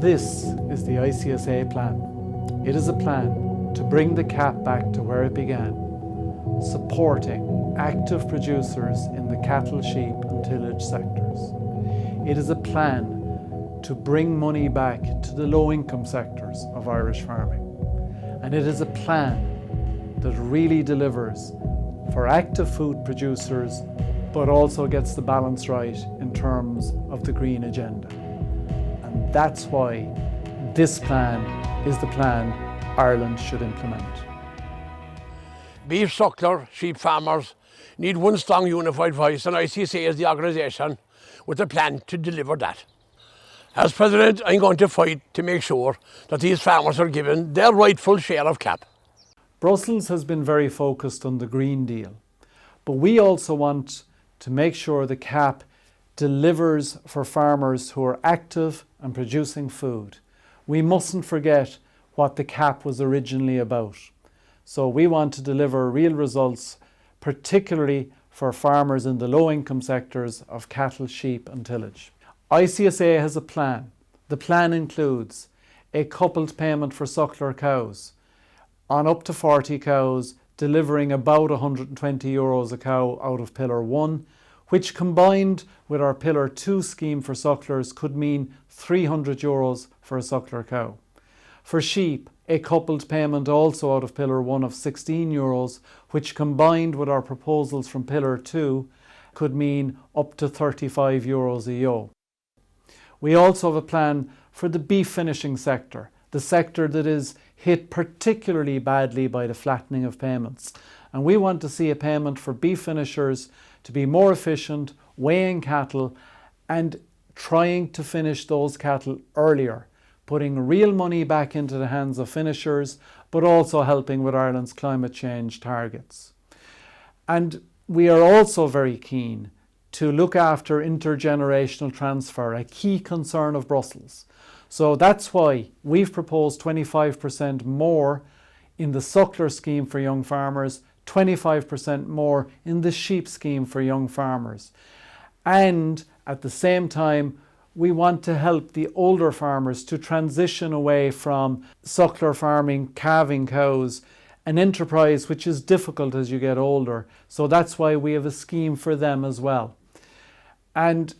This is the ICSA plan. It is a plan to bring the CAP back to where it began, supporting active producers in the cattle, sheep and tillage sectors. It is a plan to bring money back to the low-income sectors of Irish farming. And it is a plan that really delivers for active food producers, but also gets the balance right in terms of the green agenda. And that's why this plan is the plan Ireland should implement. Beef, suckler, sheep farmers need one strong unified voice, and ICSA is the organisation with a plan to deliver that. As President, I'm going to fight to make sure that these farmers are given their rightful share of CAP. Brussels has been very focused on the Green Deal, but we also want to make sure the CAP delivers for farmers who are active and producing food. We mustn't forget what the CAP was originally about. So we want to deliver real results, particularly for farmers in the low-income sectors of cattle, sheep and tillage. ICSA has a plan. The plan includes a coupled payment for suckler cows on up to 40 cows, delivering about €120 a cow out of Pillar 1, which combined with our Pillar 2 scheme for sucklers could mean €300 for a suckler cow. For sheep, a coupled payment also out of Pillar 1 of €16, which combined with our proposals from Pillar 2 could mean up to €35 a ewe. We also have a plan for the beef finishing sector, the sector that is hit particularly badly by the flattening of payments. And we want to see a payment for beef finishers to be more efficient, weighing cattle and trying to finish those cattle earlier, putting real money back into the hands of finishers, but also helping with Ireland's climate change targets. And we are also very keen to look after intergenerational transfer, a key concern of Brussels. So that's why we've proposed 25% more in the suckler scheme for young farmers, 25% more in the sheep scheme for young farmers. And at the same time, we want to help the older farmers to transition away from suckler farming, calving cows, an enterprise which is difficult as you get older. So that's why we have a scheme for them as well. And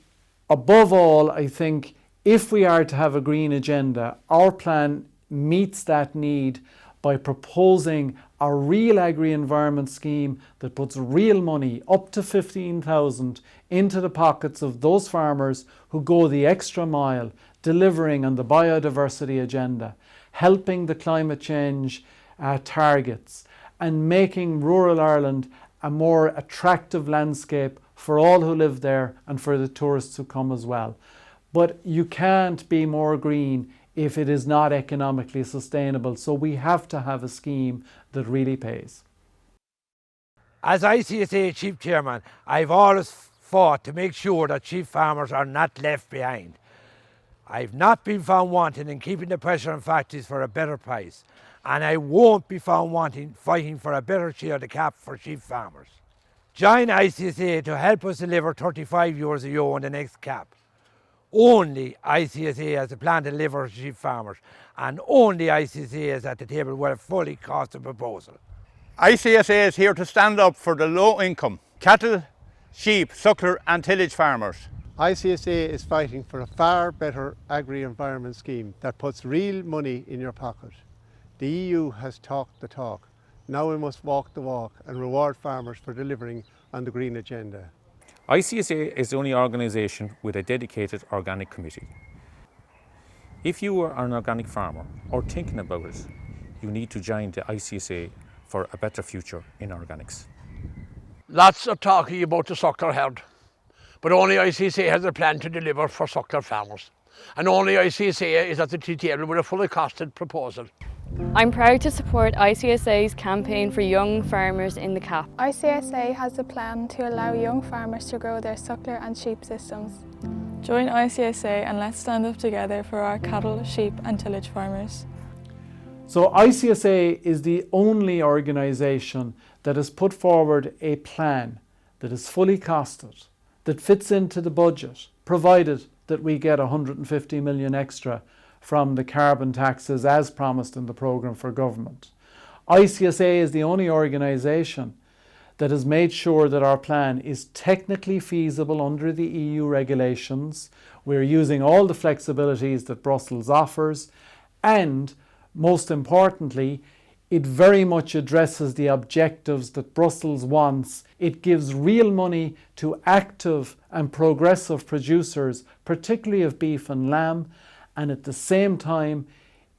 above all, I think if we are to have a green agenda, our plan meets that need by proposing a real agri-environment scheme that puts real money, up to 15,000, into the pockets of those farmers who go the extra mile, delivering on the biodiversity agenda, helping the climate change targets, and making rural Ireland a more attractive landscape for all who live there and for the tourists who come as well. But you can't be more green if it is not economically sustainable. So we have to have a scheme that really pays. As ICSA Chief Chairman, I've always fought to make sure that sheep farmers are not left behind. I've not been found wanting in keeping the pressure on factories for a better price, and I won't be found wanting fighting for a better share of the CAP for sheep farmers. Join ICSA to help us deliver €35 a ewe on the next CAP. Only ICSA has a plan to deliver to sheep farmers, and only ICSA is at the table with a fully costed proposal. ICSA is here to stand up for the low-income cattle, sheep, suckler and tillage farmers. ICSA is fighting for a far better agri-environment scheme that puts real money in your pocket. The EU has talked the talk. Now we must walk the walk and reward farmers for delivering on the green agenda. ICSA is the only organisation with a dedicated organic committee. If you are an organic farmer or thinking about it, you need to join the ICSA for a better future in organics. Lots of talking about the suckler herd, but only ICSA has a plan to deliver for suckler farmers. And only ICSA is at the tea table with a fully costed proposal. I'm proud to support ICSA's campaign for young farmers in the CAP. ICSA has a plan to allow young farmers to grow their suckler and sheep systems. Join ICSA and let's stand up together for our cattle, sheep and tillage farmers. So ICSA is the only organisation that has put forward a plan that is fully costed, that fits into the budget, provided that we get 150 million extra from the carbon taxes as promised in the programme for government. ICSA is the only organisation that has made sure that our plan is technically feasible under the EU regulations. We're using all the flexibilities that Brussels offers, and most importantly, it very much addresses the objectives that Brussels wants. It gives real money to active and progressive producers, particularly of beef and lamb, and at the same time,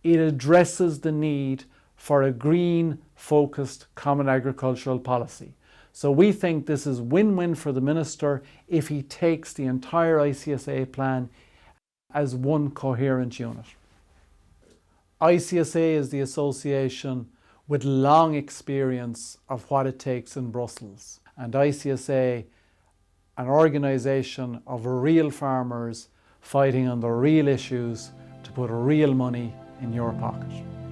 it addresses the need for a green-focused common agricultural policy. So we think this is win-win for the Minister if he takes the entire ICSA plan as one coherent unit. ICSA is the association with long experience of what it takes in Brussels. And ICSA, an organisation of real farmers fighting on the real issues to put real money in your pocket.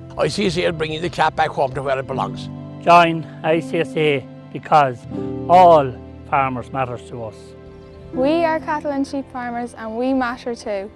ICSA is bringing the CAP back home to where it belongs. Join ICSA because all farmers matters to us. We are cattle and sheep farmers and we matter too.